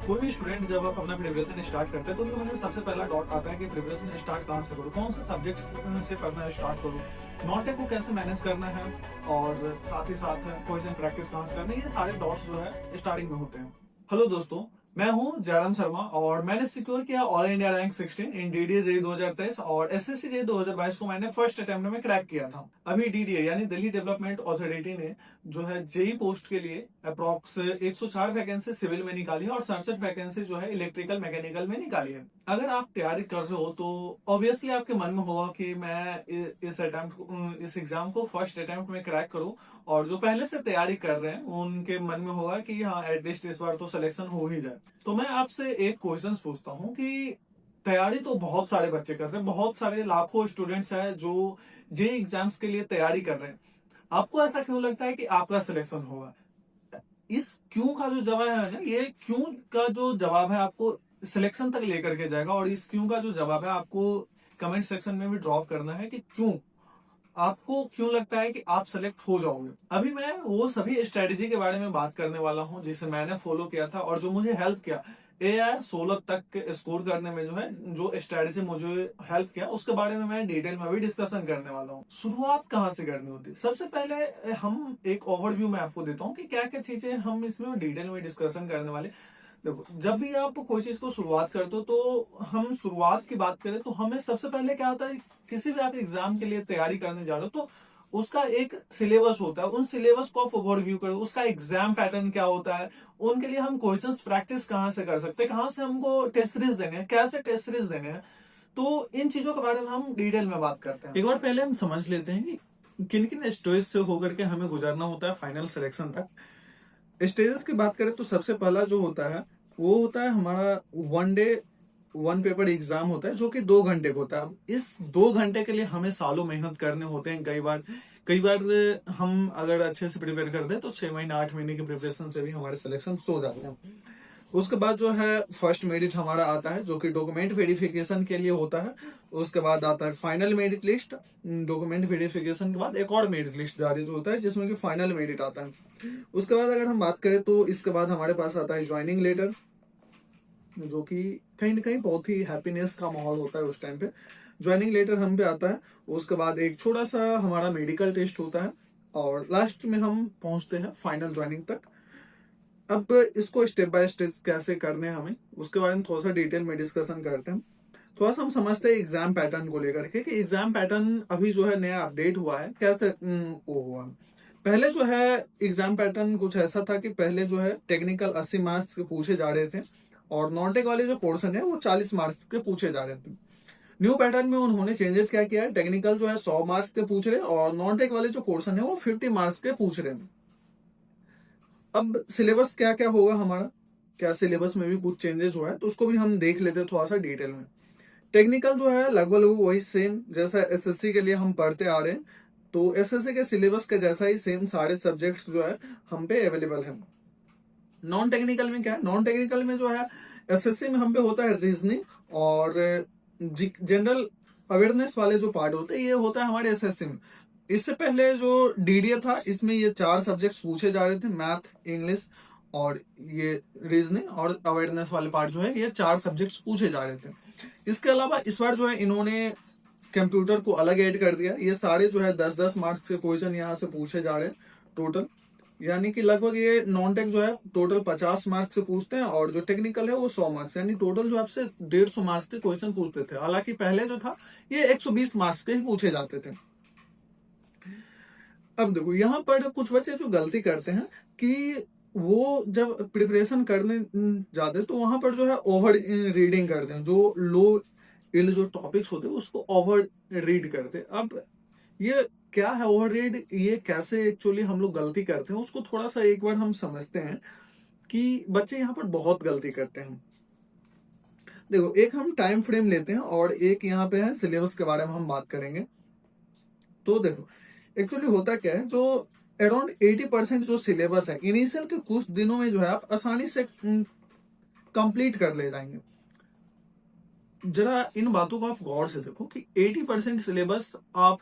कोई भी स्टूडेंट जब आप अपना प्रिपरेशन स्टार्ट करते हैं तो उनके मन में सबसे पहला डॉट आता है कि प्रिपरेशन स्टार्ट कहाँ से करूँ, कौन से सब्जेक्ट्स से पढ़ना स्टार्ट करूँ, नॉट को कैसे मैनेज करना है और साथ ही साथ क्वेश्चन प्रैक्टिस कहाँ से करना है। ये सारे डॉट्स जो है स्टार्टिंग में होते हैं। हेलो दोस्तों, मैं हूं जयराम शर्मा और मैंने सिक्योर किया ऑल इंडिया रैंक 16 इन डीडीए जेई 2023 और एसएससी जेई 2022 को मैंने फर्स्ट अटेम्प्ट में क्रैक किया था। अभी डीडीए यानी दिल्ली डेवलपमेंट अथॉरिटी ने जो है जेई पोस्ट के लिए अप्रॉक्स 104 वैकेंसी सिविल में निकाली है और 67 वैकेंसी जो है इलेक्ट्रिकल मैकेनिकल में निकाली है। अगर आप तैयारी कर रहे हो तो ऑब्वियसली आपके मन में होगा कि मैं इस एग्जाम को फर्स्ट अटेम्प्ट में क्रैक करूं, और जो पहले से तैयारी कर रहे हैं उनके मन में होगा कि हाँ एटलीस्ट इस बार तो सिलेक्शन हो ही जाए। तो मैं आपसे एक क्वेश्चन पूछता हूँ कि तैयारी तो बहुत सारे बच्चे कर रहे हैं, बहुत सारे लाखों स्टूडेंट्स हैं जो जे एग्जाम्स के लिए तैयारी कर रहे हैं। आपको ऐसा क्यों लगता है कि आपका सिलेक्शन होगा? इस क्यों का जो जवाब है ना, ये क्यों का जो जवाब है आपको सिलेक्शन तक लेकर के जाएगा, और इस क्यों का जो जवाब है आपको कमेंट सेक्शन में भी ड्रॉप करना है कि क्यों आपको क्यों लगता है कि आप सेलेक्ट हो जाओगे। अभी मैं वो सभी स्ट्रेटेजी के बारे में बात करने वाला हूं जिसे मैंने फॉलो किया था और जो मुझे हेल्प किया AR 16 तक स्कोर करने में। जो है जो स्ट्रेटेजी मुझे हेल्प किया उसके बारे में मैं डिटेल में भी डिस्कशन करने वाला हूँ। शुरुआत कहाँ से करनी होती है? सबसे पहले हम एक ओवरव्यू में आपको देता हूँ कि क्या क्या चीजें हम इसमें डिटेल में डिस्कशन करने वाले। देखो, जब भी आप कोई चीज को शुरुआत करते हो तो हम शुरुआत की बात करें तो हमें सबसे पहले क्या होता है, किसी भी आप एग्जाम के लिए तैयारी करने जा रहे हो तो उसका एक सिलेबस होता है। उन सिलेबस को आप ओवरव्यू करो, उसका एग्जाम पैटर्न क्या होता है, उनके लिए हम क्वेश्चंस प्रैक्टिस कहाँ से कर सकते हैं, कहाँ से हमको टेस्ट सीरीज देने हैं, कैसे टेस्ट सीरीज देने हैं। तो इन चीजों के बारे में हम डिटेल में बात करते हैं। एक बार पहले हम समझ लेते हैं कि किन किन स्टेज से होकर के हमें गुजरना होता है फाइनल सिलेक्शन तक। स्टेजेस की बात करें तो सबसे पहला जो होता है वो होता है हमारा one day one paper exam होता है जो कि 2 घंटे का होता है। अब इस 2 घंटे के लिए हमें सालों मेहनत करने होते हैं। कई बार हम अगर अच्छे से प्रिपेयर कर दे तो 6 महीने 8 महीने की प्रिपरेशन से भी हमारे सिलेक्शन हो जाते हैं। उसके बाद जो है फर्स्ट मेरिट हमारा आता है जो कि डॉक्यूमेंट वेरिफिकेशन के लिए होता है। उसके बाद आता है final merit list. Document verification के बाद एक और मेरिट लिस्ट जारी होता है जिसमें कि फाइनल मेरिट आता है। उसके बाद अगर हम बात करें तो इसके बाद हमारे पास आता है ज्वाइनिंग लेटर, जो कि कहीं ना कहीं बहुत ही हैप्पीनेस का माहौल होता है उस टाइम पे। ज्वाइनिंग लेटर हम पे आता है। उसके बाद एक छोटा सा हमारा मेडिकल टेस्ट होता है और लास्ट में हम पहुंचते हैं फाइनल ज्वाइनिंग तक। अब इसको स्टेप बाय स्टेप कैसे करने हैं हमें उसके बारे में थोड़ा सा डिटेल में डिस्कशन करते हैं। थोड़ा सा हम समझते हैं एग्जाम पैटर्न को लेकर के कि एग्जाम पैटर्न अभी जो है नया अपडेट हुआ है कैसे वो हुआ। पहले जो है एग्जाम पैटर्न कुछ ऐसा था कि पहले जो है टेक्निकल 80 मार्क्स के पूछे जा रहे थे और नॉन टेक वाले जो पोर्शन है वो 40 मार्क्स के पूछे जा रहे थे। न्यू पैटर्न में उन्होंने चेंजेस क्या किया है, टेक्निकल जो है 100 मार्क्स के पूछ रहे हैं और नॉन टेक वाले जो पोर्शन है वो 50 मार्क्स के पूछ रहे हैं। अब सिलेबस क्या क्या होगा हमारा, क्या सिलेबस में भी कुछ चेंजेस हुआ है तो उसको भी हम देख लेते हैं थोड़ा सा डिटेल में। टेक्निकल जो है लगभग लगभग वही सेम जैसा एसएससी के लिए हम पढ़ते आ रहे हैं। तो एसएससी के सिलेबस के जैसा ही सेम सारे सब्जेक्ट्स जो है हम पे अवेलेबल है। नॉन टेक्निकल में क्या है, नॉन टेक्निकल में जो है एसएससी में हम पे होता है रीजनिंग और जनरल अवेयरनेस वाले जो पार्ट होते हैं ये होता है हमारे एसएससी में। इससे पहले जो डीडीए था इसमें ये 4 सब्जेक्ट्स पूछे जा रहे थे, मैथ, इंग्लिश और ये रीजनिंग और अवेयरनेस वाले पार्ट जो है ये 4 सब्जेक्ट्स पूछे जा रहे थे। इसके अलावा इस बार जो है इन्होंने कंप्यूटर को अलग ऐड कर दिया। ये सारे जो है 10-10 मार्क्स के क्वेश्चन यहाँ से पूछे जा रहे हैं टोटल। यानी कि लगभग ये नॉन टेक जो है टोटल 50 मार्क्स से पूछते हैं और जो टेक्निकल है वो 100 मार्क्स, यानी टोटल जो आपसे 150 मार्क्स के क्वेश्चन पूछते थे। हालांकि पहले जो था ये 120 मार्क्स के ही पूछे जाते थे। अब देखो यहाँ पर कुछ बच्चे जो गलती करते हैं कि वो जब प्रिपरेशन करने जाते हैं तो वहां पर जो है ओवर रीडिंग करते हैं, जो लो इल्ड जो टॉपिक्स होते हैं उसको ओवर रीड करते हैं। अब ये क्या है ओवर रीड, ये कैसे एक्चुअली हम लोग गलती करते हैं उसको थोड़ा सा एक बार हम समझते हैं कि बच्चे यहाँ पर बहुत गलती करते हैं। देखो, एक हम टाइम फ्रेम लेते हैं और एक यहाँ पे है सिलेबस के बारे में हम बात करेंगे। तो देखो एक्चुअली होता क्या है, जो अराउंड 80% जो सिलेबस है इनिशियल के कुछ दिनों में जो है आप आसानी से कंप्लीट कर ले जाएंगे। जरा इन बातों को आप गौर से देखो कि 80% सिलेबस आप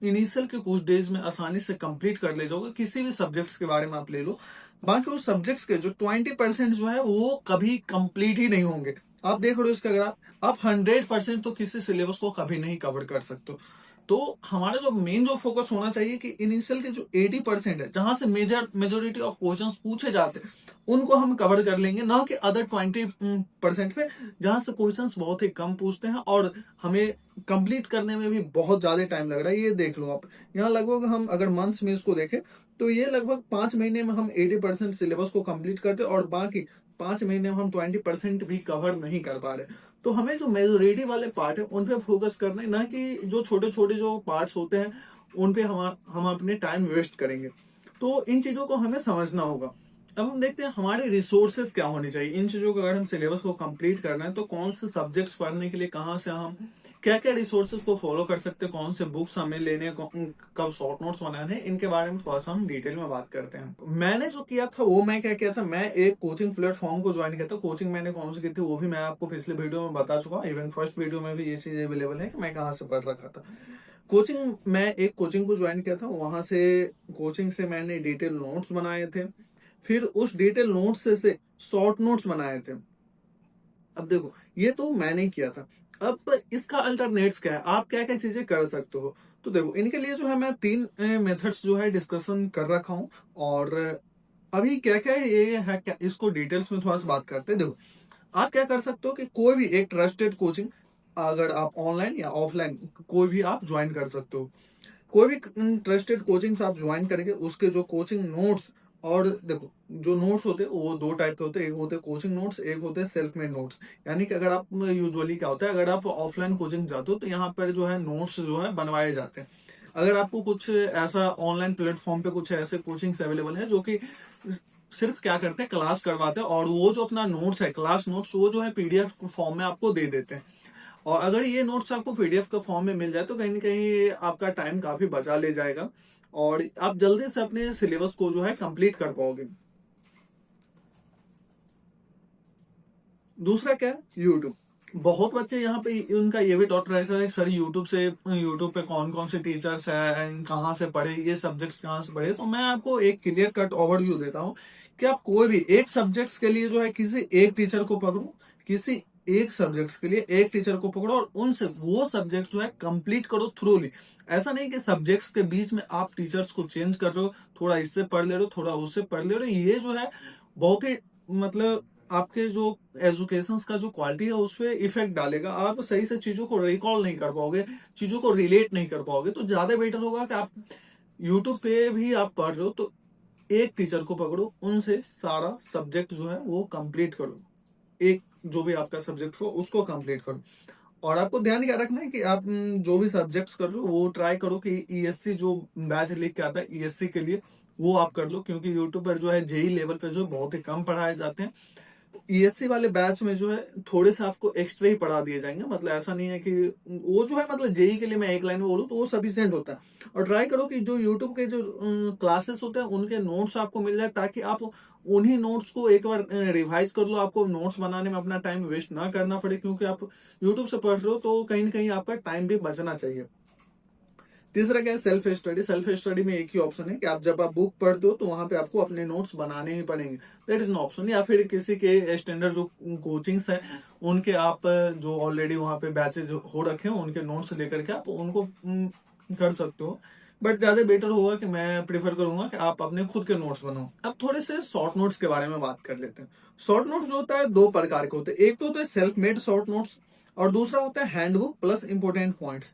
इनिशियल के कुछ डेज में आसानी से कंप्लीट कर ले जाओगे। किसी भी सब्जेक्ट्स के बारे में आप ले लो, बाकी उस सब्जेक्ट्स के जो 20% जो है वो कभी कंप्लीट ही नहीं होंगे। आप देख रहे हो इसका ग्राफ, आप 100% तो किसी सिलेबस को कभी नहीं कवर कर सकते हो। तो हमारा जो मेन जो फोकस होना चाहिए कि इनिशियल के जो 80% है, जहां से मेजोरिटी ऑफ क्वेश्चंस पूछे जाते हैं, उनको हम कवर कर लेंगे, ना कि अदर 20% पे जहां से क्वेश्चंस बहुत ही कम पूछते हैं और हमें कंप्लीट करने में भी बहुत ज्यादा टाइम लग रहा है। ये देख लो आप, यहाँ लगभग हम अगर मंथ्स में इसको देखें तो ये लगभग 5 महीने में हम 80% सिलेबस को कंप्लीट करते और बाकी 5 महीने में हम 20% भी कवर नहीं कर पा रहे। तो हमें जो मेजोरिटी वाले पार्ट है उन पे फोकस करना है, ना कि जो छोटे छोटे जो पार्ट्स होते हैं उन पे हम अपने टाइम वेस्ट करेंगे। तो इन चीजों को हमें समझना होगा। अब हम देखते हैं हमारे रिसोर्सेस क्या होने चाहिए इन चीजों को, अगर हम सिलेबस को कंप्लीट करना है तो कौन से सब्जेक्ट्स पढ़ने के लिए कहाँ से हम क्या क्या रिसोर्सेज को फॉलो कर सकते हैं, कौन से बुक्स हमें लेने, कब शॉर्ट नोट्स बनाने हैं, इनके बारे में थोड़ा सा हम डिटेल में बात करते हैं। मैंने जो किया था वो मैं क्या किया था, मैं एक कोचिंग प्लेटफॉर्म को ज्वाइन किया था। कोचिंग मैंने कौन सी की थी वो भी मैं आपको पिछले वीडियो में बता चुका हूँ, इवन फर्स्ट वीडियो में भी ये चीज अवेलेबल है कि मैं कहाँ से पढ़ रखा था। कोचिंग, मैं एक कोचिंग को ज्वाइन किया था, वहां से कोचिंग से मैंने डिटेल नोट्स बनाए थे, फिर उस डिटेल नोट्स से शॉर्ट नोट्स बनाए थे। अब देखो ये तो मैंने किया था, अब इसका अल्टरनेट्स क्या है, आप क्या क्या चीजें कर सकते हो। तो देखो इनके लिए जो है मैं 3 मेथड्स जो है डिस्कशन कर रखा हूँ, और अभी क्या क्या है ये है क्या, इसको डिटेल्स में थोड़ा सा बात करते हैं। देखो आप क्या कर सकते हो कि कोई भी एक ट्रस्टेड कोचिंग, अगर आप ऑनलाइन या ऑफलाइन कोई भी आप ज्वाइन कर सकते हो। कोई भी ट्रस्टेड कोचिंग आप ज्वाइन करेंगे, उसके जो कोचिंग नोट्स, और देखो जो नोट्स होते हैं वो 2 टाइप के होते हैं, एक होते हैं कोचिंग नोट्स, एक होते हैं सेल्फ मेड नोट्स। यानी कि अगर आप यूजुअली क्या होता है, अगर आप ऑफलाइन कोचिंग जाते हो तो यहाँ पर जो है नोट्स जो है बनवाए जाते हैं। अगर आपको कुछ ऐसा ऑनलाइन प्लेटफॉर्म पे कुछ ऐसे कोचिंग्स अवेलेबल है जो कि सिर्फ क्या करते हैं, क्लास करवाते हैं, और वो जो अपना नोट्स है, क्लास नोट्स, वो जो है पीडीएफ फॉर्म में आपको दे देते हैं। और अगर ये नोट्स आपको पीडीएफ के फॉर्म में मिल जाए तो कहीं ना कहीं आपका टाइम काफी बचा ले जाएगा और आप जल्दी से अपने सिलेबस को जो है कंप्लीट कर पाओगे। दूसरा क्या है, यूट्यूब। बहुत बच्चे यहाँ पे उनका ये भी डाउट रहता है सर यूट्यूब पे कौन कौन से टीचर्स हैं, कहाँ से पढ़े, ये सब्जेक्ट्स कहाँ से पढ़े। तो मैं आपको एक क्लियर कट ओवरव्यू देता हूँ कि आप कोई भी एक सब्जेक्ट्स के लिए जो है किसी एक टीचर को पकड़ो, किसी एक सब्जेक्ट्स के लिए एक टीचर को पकड़ो और उनसे वो सब्जेक्ट जो है कंप्लीट करो थ्रूली। ऐसा नहीं कि सब्जेक्ट्स के बीच में आप टीचर्स को चेंज कर रहे हो, थोड़ा इससे पढ़ ले रहे हो, थोड़ा उससे पढ़ ले रहे हो। ये जो है बहुत ही मतलब आपके जो एजुकेशन का जो क्वालिटी है उस पर इफेक्ट डालेगा। आप सही से चीजों को रिकॉल नहीं कर पाओगे, चीजों को रिलेट नहीं कर पाओगे। तो ज्यादा बेटर होगा कि आप यूट्यूब पे भी आप पढ़ रहे हो तो एक टीचर को पकड़ो, उनसे सारा सब्जेक्ट जो है वो कंप्लीट करो, एक जो भी आपका सब्जेक्ट हो उसको कंप्लीट करो। और आपको ध्यान क्या रखना है कि आप जो भी सब्जेक्ट्स कर रहे हो वो ट्राई करो कि ईएससी जो बैच लिख के आता है ईएससी के लिए वो आप कर लो, क्योंकि यूट्यूब पर जो है जेई लेवल पे जो बहुत ही कम पढ़ाए जाते हैं। ईएससी वाले बैच में जो है थोड़े से आपको एक्स्ट्रा ही पढ़ा दिए जाएंगे, मतलब ऐसा नहीं है कि वो जो है मतलब जेई के लिए मैं एक लाइन में बोलूँ तो वो सफिशियंट होता है। और ट्राई करो कि जो यूट्यूब के जो क्लासेस होते हैं उनके नोट्स आपको मिल जाए, ताकि आप उन्हीं नोट्स को एक बार रिवाइज कर लो, आपको नोट्स बनाने में अपना टाइम वेस्ट ना करना पड़े, क्योंकि आप यूट्यूब से पढ़ रहे हो तो कहीं ना कहीं आपका टाइम भी बचना चाहिए। तीसरा क्या है, सेल्फ स्टडी। सेल्फ स्टडी में एक ही ऑप्शन है कि आप जब आप बुक पढ़ते हो तो वहां पे आपको अपने नोट्स बनाने ही पड़ेंगे, दैट इज नो ऑप्शन। या फिर किसी के स्टैंडर्ड जो कोचिंग्स है उनके आप जो ऑलरेडी वहां पे बैचेज हो रखे हैं उनके नोट्स लेकर के आप उनको कर सकते हो। बट ज्यादा बेटर होगा कि मैं प्रेफर करूंगा कि आप अपने खुद के नोट्स बनाओ। अब थोड़े से शॉर्ट नोट्स के बारे में बात कर लेते हैं। शॉर्ट नोट्स जो होता है 2 प्रकार के होते हैं, एक तो होता है सेल्फ मेड शॉर्ट नोट्स और दूसरा होता है हैंडबुक प्लस इंपोर्टेंट पॉइंट्स।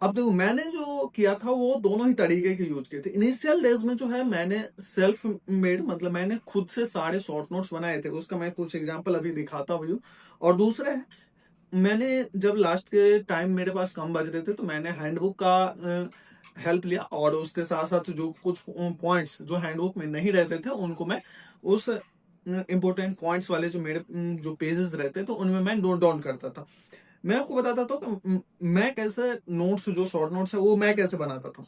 अब देखो मैंने जो किया था वो दोनों ही तरीके के यूज किए थे। इनिशियल डेज में जो है मैंने सेल्फ मेड मतलब मैंने खुद से सारे शॉर्ट नोट्स बनाए थे, उसका मैं कुछ एग्जांपल अभी दिखाता हूँ। और दूसरा है, मैंने जब लास्ट के टाइम मेरे पास कम बच रहे थे तो मैंने हैंडबुक का हेल्प लिया, और उसके साथ साथ जो कुछ पॉइंट्स जो हैंडबुक में नहीं रहते थे उनको मैं उस इंपोर्टेंट पॉइंट्स वाले जो मेरे जो पेजेस रहते तो उनमें मैं नोट डाउन करता था। मैं आपको बताता था कि मैं कैसे नोट्स, जो शॉर्ट नोट्स है वो मैं कैसे बनाता था।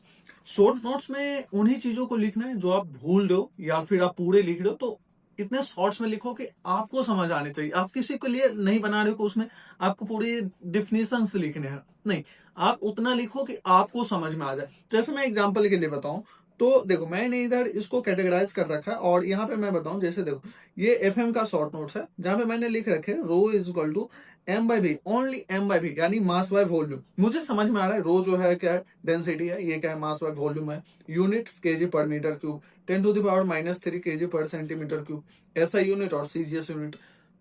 शॉर्ट नोट्स में उन्हीं चीजों को लिखना है जो आप भूल रहे हो या फिर आप पूरे लिख रहे हो, तो इतने शॉर्ट्स में लिखो कि आपको समझ आने चाहिए। आप किसी के लिए नहीं बना रहे हो कि उसमें आपको पूरी डिफिनीशंस लिखने हैं, नहीं, आप उतना लिखो कि आपको समझ में आ जाए। जैसे मैं एग्जांपल के लिए बताऊं, तो देखो मैंने इधर इसको कैटेगराइज कर रखा है, और यहाँ पे मैं बताऊं, जैसे देखो ये एफएम का शॉर्ट नोट्स है, जहां पे मैंने लिख रखे rho is equal to m by v, only m by v, यानी मास बाय वॉल्यूम। मुझे समझ में आ रहा है रो जो है क्या है, डेंसिटी है, ये क्या है, मास बाय वॉल्यूम है। यूनिट्स केजी पर मीटर क्यूब, 10⁻³ केजी पर सेंटीमीटर क्यूब, ऐसा यूनिट और सीजीएस यूनिट।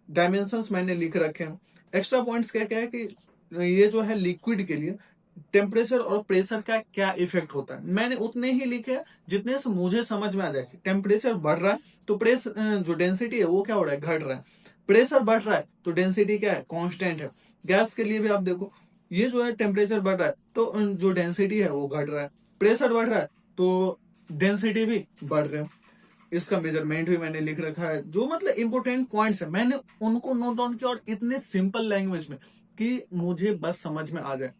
डायमेंशंस मैंने लिख रखे हैं। एक्स्ट्रा पॉइंट्स क्या क्या है कि ये जो है लिक्विड के लिए टेम्परेचर और प्रेशर का क्या इफेक्ट होता है, मैंने उतने ही लिखे जितने से मुझे समझ में आ जाए। टेम्परेचर बढ़ रहा है तो प्रेशर जो डेंसिटी है वो क्या हो रहा है, घट रहा है। प्रेशर बढ़ रहा है तो डेंसिटी क्या है, कांस्टेंट है। गैस के लिए भी आप देखो, ये जो है टेम्परेचर बढ़ रहा है तो जो डेंसिटी है वो घट रहा है, प्रेशर बढ़ रहा है तो डेंसिटी भी बढ़ रहा है। इसका मेजरमेंट भी मैंने लिख रखा है। जो मतलब इंपोर्टेंट पॉइंट्स है मैंने उनको नोट डाउन किया, और इतने सिंपल लैंग्वेज में कि मुझे बस समझ में आ जाए,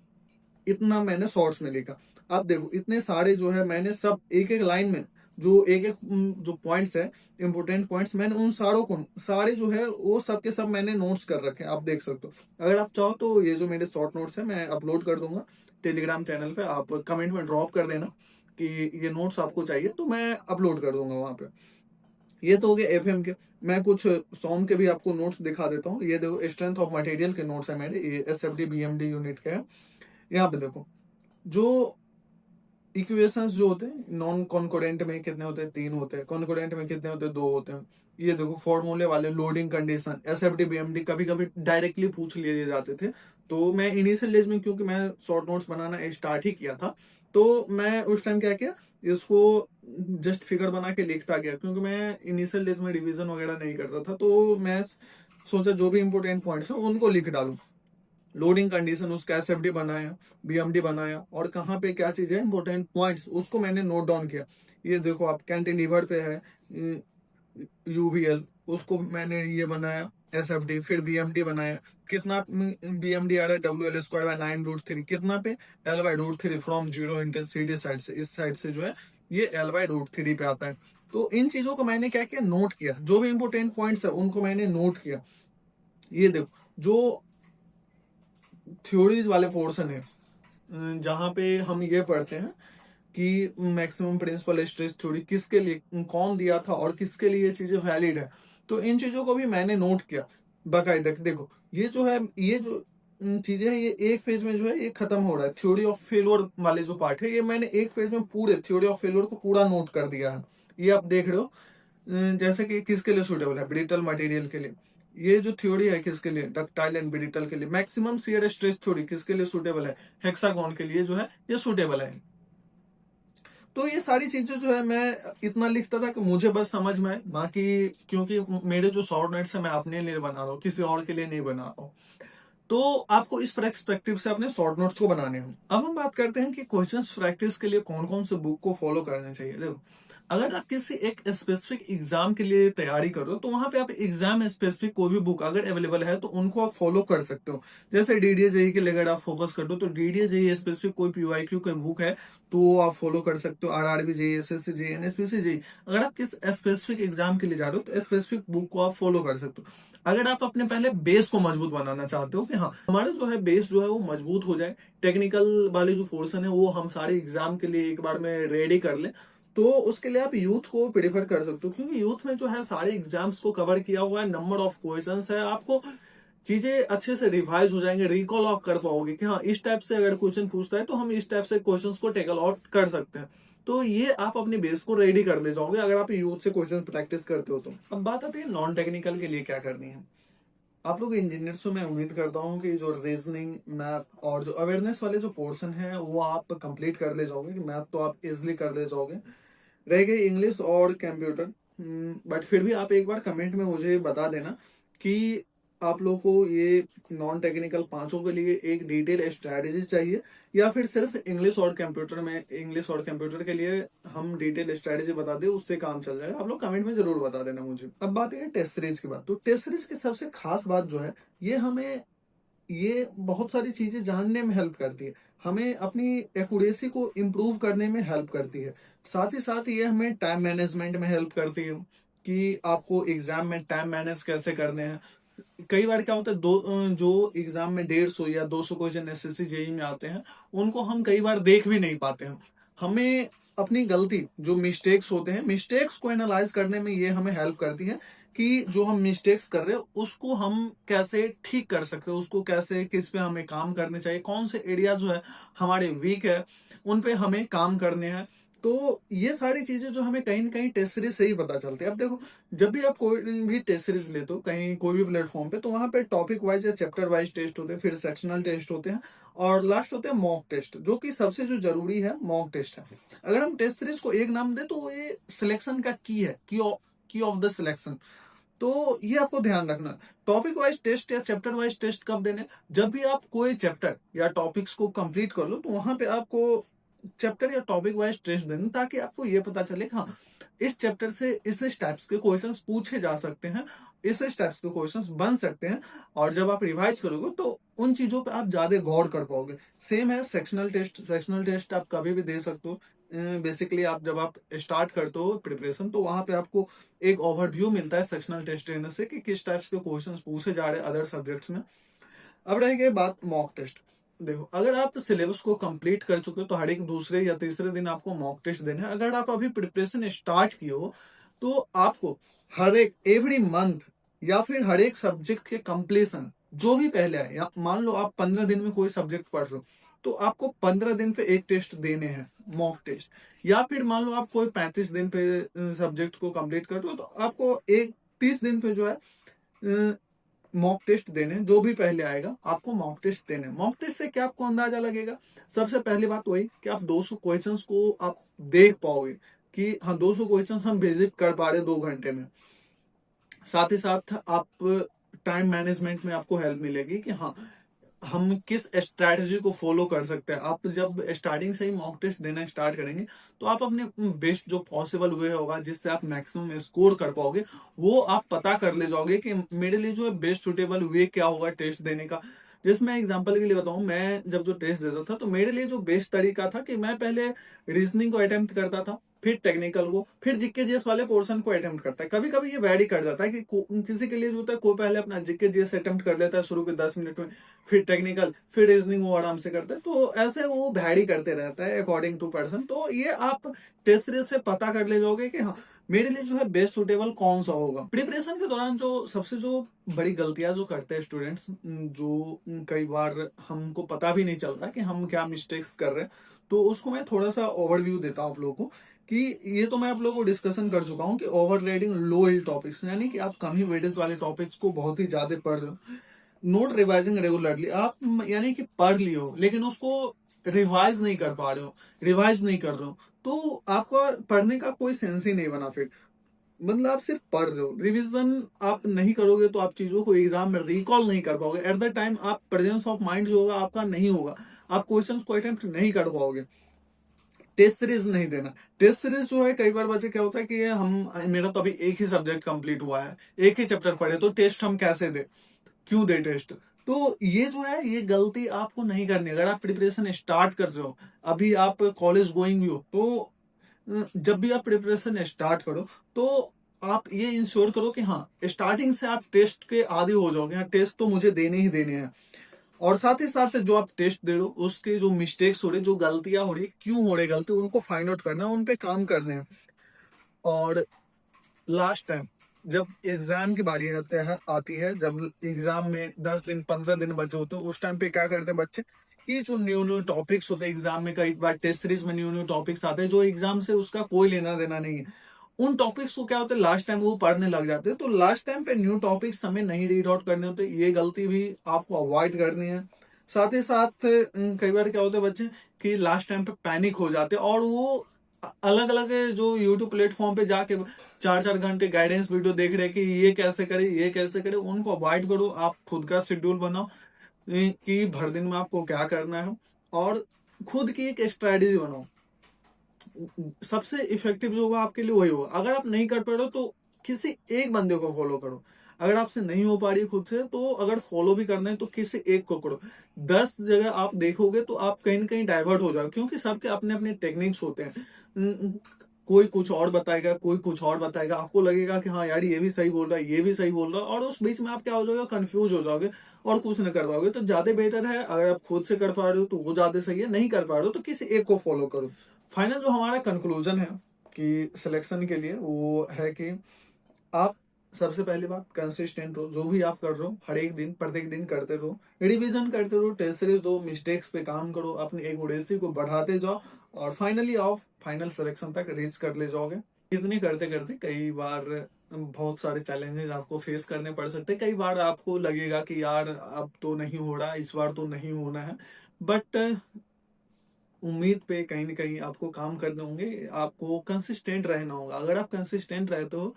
इतना मैंने शॉर्ट्स में लिखा। अब देखो इतने सारे जो है मैंने सब एक एक लाइन में, जो एक एक जो पॉइंट्स है, इंपोर्टेंट पॉइंट्स, मैंने उन सारों को, सारे जो है वो सब के सब मैंने नोट्स कर रखे हैं, आप देख सकते हो। अगर आप चाहो तो ये जो मेरे शॉर्ट नोट्स है मैं अपलोड कर दूंगा टेलीग्राम चैनल पे, आप कमेंट में ड्रॉप कर देना कि ये नोट्स आपको चाहिए, तो मैं अपलोड कर दूंगा वहां पे। ये तो हो गया एफएम के। मैं कुछ सॉन्ग के भी आपको नोट्स दिखा देता हूँ। ये देखो स्ट्रेंथ ऑफ मटेरियल के नोट्स है मेरे, ये एसएफडी बीएमडी यूनिट के हैं। यहाँ पे देखो जो इक्वेशंस जो होते हैं, नॉन कॉन्कोडेंट में कितने होते हैं, 3 होते हैं, कॉन्कोडेंट में कितने होते हैं, 2 होते हैं। ये देखो फॉर्मूले वाले लोडिंग कंडीशन, एसएफडी बीएमडी कभी कभी डायरेक्टली पूछ लिए जाते थे। तो मैं इनिशियल डेज में, क्योंकि मैं शॉर्ट नोट्स बनाना स्टार्ट ही किया था, तो मैं उस टाइम क्या किया, इसको जस्ट फिगर बना के लिखता गया, क्योंकि मैं इनिशियल डेज में रिवीजन वगैरह नहीं करता था। तो मैं सोचा जो भी इंपॉर्टेंट पॉइंट्स है उनको लिख डालूं। लोडिंग कंडीशन उसका एसएफडी बनाया, बीएमडी बनाया, और कहाँ पे क्या चीज है, इंपॉर्टेंट पॉइंट्स उसको मैंने नोट डाउन किया। ये देखो आप कैंटिलीवर पे है यूवीएल, उसको मैंने ये बनाया एसएफडी, फिर बीएमडी बनाया। कितना बीएमडी आ रहा है, WL² / 9√3, कितना पे, L/√3 from zero intensity side से, इस साइड से जो है ये L/√3 पे आता है। तो इन चीजों को मैंने क्या किया, नोट किया, जो भी इंपॉर्टेंट पॉइंट्स है उनको मैंने नोट किया। ये देखो जो थ्योरीज वाले पोर्शन है, जहाँ पे हम ये पढ़ते हैं कि मैक्सिमम प्रिंसिपल स्ट्रेस थ्योरी किसके लिए, कौन दिया था और किसके लिए ये चीजें वैलिड है, तो इन चीजों को भी मैंने नोट किया बाकायदा। देखो ये जो है, ये जो चीजें हैं, ये एक पेज में जो है ये खत्म हो रहा है। थ्योरी ऑफ फेलोर वाले जो पार्ट है, ये मैंने एक पेज में पूरे थ्योरी ऑफ फेलोर को पूरा नोट कर दिया है। ये आप देख रहे हो। जैसे कि किसके लिए सूटेबल है, ब्रिटल मटेरियल के लिए। ये जो थ्योरी है किसके लिए, डक्टाइल एंड ब्रिटल के लिए। मैक्सिमम शियर स्ट्रेस थ्योरी किसके लिए सूटेबल है, हेक्सागोन के लिए जो है ये सूटेबल है। तो ये सारी चीजें जो है मैं इतना लिखता था कि मुझे बस समझ में आए। बाकी क्योंकि मेरे जो शॉर्ट नोट्स है मैं अपने लिए बना रहा हूँ, किसी और के लिए नहीं बना रहा हूँ। तो आपको इस पर्सपेक्टिव से अपने शॉर्ट नोट्स को बनाने हैं। अब हम बात करते हैं कि क्वेश्चंस प्रैक्टिस के लिए कौन कौन से बुक को फॉलो करना चाहिए। देखो अगर आप किसी एक स्पेसिफिक एग्जाम के लिए तैयारी कर रहे हो, तो वहां पे आप एग्जाम स्पेसिफिक कोई भी बुक अगर अवेलेबल है तो उनको आप फॉलो कर सकते हो। जैसे डीडीए जेई के लिए अगर आप फोकस कर दो, तो डीडीए जेई स्पेसिफिक कोई पीवाईक्यू का बुक है तो वो आप फॉलो कर सकते हो। RRB JE, SSC JE, NSPC JE, अगर आप किस स्पेसिफिक एग्जाम के लिए जा रहे हो तो स्पेसिफिक बुक को आप फॉलो कर सकते हो। अगर आप अपने पहले बेस को मजबूत बनाना चाहते हो कि हाँ हमारा जो है बेस जो है वो मजबूत हो जाए, टेक्निकल वाले जो पोर्शन है वो हम सारे एग्जाम के लिए एक बार में रेडी कर लें, तो उसके लिए आप यूथ को प्रेफर कर सकते हो। क्योंकि यूथ में जो है सारे एग्जाम्स को कवर किया हुआ है, नंबर ऑफ क्वेश्चंस है, आपको चीजें अच्छे से रिवाइज हो जाएंगे, रिकॉल आप कर पाओगे कि हाँ इस टाइप से अगर क्वेश्चन पूछता है तो हम इस टाइप से क्वेश्चंस को टेकल आउट कर सकते हैं। तो ये आप अपने बेस को रेडी कर ले जाओगे अगर आप यूथ से क्वेश्चन प्रैक्टिस करते हो तो। अब बात आती है नॉन टेक्निकल के लिए क्या करनी है। आप लोग इंजीनियर्स, मैं उम्मीद करता हूँ कि जो रीजनिंग, मैथ और जो अवेयरनेस वाले जो पोर्शन है वो आप कंप्लीट कर ले जाओगे। मैथ तो आप इजिली कर ले जाओगे। रह गई इंग्लिश और कंप्यूटर, बट फिर भी आप एक बार कमेंट में मुझे बता देना कि आप लोग को ये नॉन टेक्निकल पांचों के लिए एक डिटेल स्ट्रेटेजी चाहिए, या फिर सिर्फ इंग्लिश और कंप्यूटर में, इंग्लिश और कंप्यूटर के लिए हम डिटेल स्ट्रेटेजी बता दें उससे काम चल जाएगा। आप लोग कमेंट में जरूर बता देना मुझे। अब बात है टेस्ट सीरीज की बात। तो टेस्ट सीरीज की सबसे खास बात जो है, ये हमें ये बहुत सारी चीजें जानने में हेल्प करती है, हमें अपनी एक्यूरेसी को इम्प्रूव करने में हेल्प करती है। साथ ही साथ ये हमें टाइम मैनेजमेंट में हेल्प करती है। कि आपको एग्जाम में टाइम मैनेज कैसे करने हैं। कई बार क्या होता है, जो एग्जाम में 150 या 200 क्वेश्चन एसएससी जेई में आते हैं, उनको हम कई बार देख भी नहीं पाते हैं। हमें अपनी गलती, जो मिस्टेक्स होते हैं, मिस्टेक्स को एनालाइज करने में ये हमें हेल्प करती है कि जो हम मिस्टेक्स कर रहे हैं उसको हम कैसे ठीक कर सकते हैं, उसको कैसे, किस पे हमें काम करने चाहिए, कौन से एरिया जो है हमारे वीक है उन पे हमें काम करने हैं। तो ये सारी चीजें जो हमें कहीं ना कहीं टेस्ट सीरीज से ही पता चलती है। अब देखो, जब भी आप कोई भी टेस्ट सीरीज लेते हो कहीं कोई भी प्लेटफॉर्म पे, तो वहां पे टॉपिक वाइज या चैप्टर वाइज टेस्ट होते हैं, फिर सेक्शनल टेस्ट होते हैं, और लास्ट होते हैं मॉक टेस्ट, जो कि सबसे जो जरूरी है मॉक टेस्ट है। अगर हम टेस्ट सीरीज को एक नाम दें तो ये सिलेक्शन का की है, की ऑफ द सिलेक्शन। तो ये आपको ध्यान रखना। टॉपिक वाइज टेस्ट या चैप्टर वाइज टेस्ट कब देने, जब भी आप कोई चैप्टर या टॉपिक्स को कंप्लीट कर लो, तो वहां पे आपको चैप्टर या टॉपिक वाइज टेस्ट देना, ताकि आपको ये पता चले कि हाँ, इस चैप्टर से इस टाइप्स के क्वेश्चंस पूछे जा सकते हैं, इस टाइप्स के क्वेश्चंस बन सकते हैं। और जब आप रिवाइज करोगे तो उन चीजों पे आप ज्यादा गौर कर पाओगे। सेम है सेक्शनल टेस्ट। सेक्शनल टेस्ट आप कभी भी दे सकते हो। बेसिकली आप जब आप स्टार्ट करते हो प्रिपरेशन, तो वहां पे आपको एक ओवरव्यू मिलता है सेक्शनल टेस्ट देने से कि किस टाइप्स के क्वेश्चंस पूछे जा रहे हैं अदर सब्जेक्ट्स में। अब रह गई बात मॉक टेस्ट। देखो, अगर आप सिलेबस को कंप्लीट कर चुके हो तो हर एक दूसरे या तीसरे दिन आपको मॉक टेस्ट देना है। अगर आप अभी प्रिपरेशन स्टार्ट किए हो तो आपको हर एक एवरी मंथ या फिर हर एक सब्जेक्ट के कंप्लीशन जो भी पहले है, या मान लो आप 15 दिन में कोई सब्जेक्ट पढ़ रहे हो, तो आपको 15 दिन पे एक टेस्ट देने हैं, मॉक टेस्ट। या फिर मान लो आप कोई 35 दिन पे सब्जेक्ट को कंप्लीट कर रहे हो, तो आपको एक 30 दिन पे जो है मॉक टेस्ट देने, जो भी पहले आएगा आपको मॉक टेस्ट देने। मॉक टेस्ट से क्या आपको अंदाजा लगेगा? सबसे पहली बात वही कि आप 200 क्वेश्चंस को आप देख पाओगे कि हाँ, 200 क्वेश्चंस हम विजिट कर पा रहे 2 घंटे में। साथ ही साथ आप टाइम मैनेजमेंट में आपको हेल्प मिलेगी कि हाँ, हम किस स्ट्रैटेजी को फॉलो कर सकते हैं। आप जब स्टार्टिंग से ही मॉक टेस्ट देना स्टार्ट करेंगे, तो आप अपने बेस्ट जो पॉसिबल वे होगा जिससे आप मैक्सिमम स्कोर कर पाओगे, वो आप पता कर ले जाओगे कि मेरे लिए जो है बेस्ट सुटेबल वे क्या होगा टेस्ट देने का। जैसे मैं एग्जांपल के लिए बताऊं, मैं जब जो टेस्ट देता था, तो मेरे लिए जो बेस्ट तरीका था कि मैं पहले रीजनिंग को अटेम्प्ट करता था, फिर टेक्निकल को, फिर जीके जीएस वाले पोर्शन को अटेम्प्ट करता है। कभी कभी ये वैरी कर जाता है कि किसी के लिए जो होता है, कोई पहले अपना जीके जीएस अटेम्प्ट कर लेता है शुरू के 10 मिनट में, फिर टेक्निकल, फिर रीजनिंग वो आराम से करता है। तो ऐसे वो वैरी करते रहता है अकॉर्डिंग टू पर्सन। तो ये आप टेस्ट सीरीज से पता कर ले जाओगे कि हाँ, मेरे लिए जो है बेस्ट सुटेबल कौन सा होगा। प्रिपरेशन के दौरान जो सबसे जो बड़ी गलतियां जो करते हैं स्टूडेंट्स, जो कई बार हमको पता भी नहीं चलता कि हम क्या मिस्टेक्स कर रहे हैं, तो उसको मैं थोड़ा सा ओवरव्यू देता हूँ आप लोगों को। कि ये तो मैं आप लोगों को डिस्कशन कर चुका हूँ कि ओवर रीडिंग लो यील्ड टॉपिक्स, यानी कि आप कम ही वेटेज वाले टॉपिक्स को बहुत ही ज्यादा पढ़ रहे हो। नोट रिवाइजिंग रेगुलरली, आप यानी कि पढ़ लियो लेकिन उसको रिवाइज नहीं कर पा रहे हो, रिवाइज नहीं कर रहे हो, तो आपका पढ़ने का कोई सेंस ही नहीं बना। फिर मतलब आप सिर्फ पढ़ रहे हो, रिवीजन आप नहीं करोगे तो आप चीजों को एग्जाम में रिकॉल नहीं कर पाओगे। एट द टाइम आप प्रेजेंस ऑफ माइंड जो होगा आपका नहीं होगा, आप क्वेश्चंस को अटेम्प्ट नहीं कर पाओगे। टेस्ट सीरीज नहीं देना। टेस्ट सीरीज जो है, कई बार बच्चे क्या होता है कि हम, मेरा तो अभी एक ही सब्जेक्ट कंप्लीट हुआ है, एक ही चैप्टर पढ़े, तो टेस्ट हम कैसे दे, क्यों दे टेस्ट? तो ये जो है, ये गलती आपको नहीं करनी। अगर आप प्रिपरेशन स्टार्ट कर रहे हो, अभी आप कॉलेज गोइंग भी हो, तो जब भी आप प्रिपरेशन स्टार्ट करो, तो आप ये इंश्योर करो कि हाँ, स्टार्टिंग से आप टेस्ट के आदी हो जाओगे। हाँ, टेस्ट तो मुझे देने ही देने हैं। और साथ ही साथ जो आप टेस्ट दे रहे हो, उसके जो मिस्टेक्स हो रहे, जो गलतियां हो रही, क्यों हो रही गलती, उनको फाइंड आउट करना है, उन पे काम करने हैं। और लास्ट टाइम जब एग्जाम की बारी आती है, जब एग्जाम में 10 दिन 15 दिन बचे होते हैं, उस टाइम पे क्या करते हैं बच्चे कि जो न्यू न्यू टॉपिक्स होते हैं एग्जाम में, कई बार टेस्ट सीरीज में न्यू न्यू टॉपिक्स आते हैं जो एग्जाम से उसका कोई लेना देना नहीं है, उन टॉपिक्स को क्या होता है लास्ट टाइम वो पढ़ने लग जाते हैं। तो लास्ट टाइम पे न्यू टॉपिक्स हमें नहीं रीड आउट करने होते, ये गलती भी आपको अवॉइड करनी है। साथ ही साथ कई बार क्या होता है बच्चे कि लास्ट टाइम पे पैनिक हो जाते हैं, और वो अलग अलग जो यूट्यूब प्लेटफॉर्म पे जाके 4 4 घंटे गाइडेंस वीडियो देख रहे हैं कि ये कैसे करे, ये कैसे करे। उनको अवॉइड करो, आप खुद का शेड्यूल बनाओ कि भर दिन में आपको क्या करना है, और खुद की एक स्ट्रेटेजी बनाओ। सबसे इफेक्टिव जो होगा आपके लिए वही होगा। अगर आप नहीं कर पा रहे हो तो किसी एक बंदे को फॉलो करो। अगर आपसे नहीं हो पा रही खुद से, तो अगर फॉलो भी करना है तो किसी एक को करो। 10 जगह आप देखोगे तो आप कहीं ना कहीं डाइवर्ट हो जाओगे, क्योंकि सबके अपने अपने टेक्निक्स होते हैं। कोई कुछ और बताएगा, कोई कुछ और बताएगा, आपको लगेगा कि हाँ यार ये भी सही बोल रहा है, ये भी सही बोल रहा है, और उस बीच में आप क्या हो जाओगे, कंफ्यूज हो जाओगे और कुछ नहीं कर पाओगे। तो ज्यादा बेटर है, अगर आप खुद से कर पा रहे हो तो वो ज्यादा सही है, नहीं कर पा रहे हो तो किसी एक को फॉलो करो। फाइनल जो हमारा कंक्लूजन है कि सिलेक्शन के लिए, वो है कि आप सबसे पहली बात कंसिस्टेंट हो, जो भी आप कर रहे हो हर एक दिन प्रत्येक दिन करते रहो, रिवीजन करते रहो, टेस्ट सीरीज दो, मिस्टेक्स पे काम करो, अपनी एक्यूरेसी को बढ़ाते जाओ, और फाइनली आप फाइनल सिलेक्शन तक रीच कर ले जाओगे। इतनी करते करते कई बार बहुत सारे चैलेंजेस आपको फेस करने पड़ सकते हैं, कई बार आपको लगेगा कि यार अब तो नहीं हो रहा, इस बार तो नहीं होना है, बट उम्मीद पे कहीं ना कहीं आपको काम करने होंगे, आपको कंसिस्टेंट रहना होगा। अगर आप कंसिस्टेंट रहते हो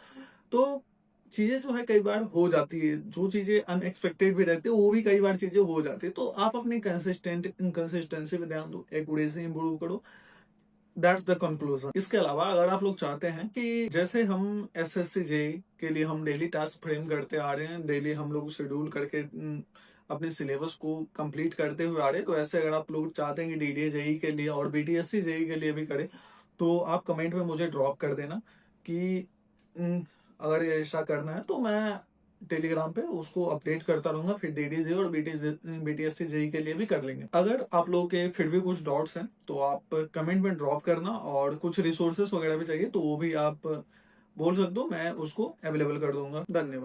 तो चीजें जो है कई बार हो जाती है, जो चीजें अनएक्सपेक्टेड भी रहती है वो भी कई बार चीजें हो जाती है। तो आप अपनी कंसिस्टेंसी पे ध्यान दो, एक्यूरेसी इंप्रूव करो। That's the conclusion. इसके अलावा अगर आप लोग चाहते हैं कि जैसे हम एसएससी जेई के लिए हम डेली टास्क फ्रेम करते आ रहे हैं, डेली हम लोग शेड्यूल करके अपने सिलेबस को कंप्लीट करते हुए आ रहे हैं, तो ऐसे अगर आप लोग चाहते हैं कि डीडीए जेई के लिए और बीटीएससी जेई के लिए भी करें, तो आप कमेंट में मुझे ड्रॉप कर देना कि अगर ये ऐसा करना है, तो मैं टेलीग्राम पे उसको अपडेट करता रहूंगा। फिर डीडीजे और बीटीएससी जेई के लिए भी कर लेंगे। अगर आप लोगों के फिर भी कुछ डाउट्स हैं तो आप कमेंट में ड्रॉप करना, और कुछ रिसोर्सेस वगैरह भी चाहिए तो वो भी आप बोल सकते हो, मैं उसको अवेलेबल कर दूंगा। धन्यवाद।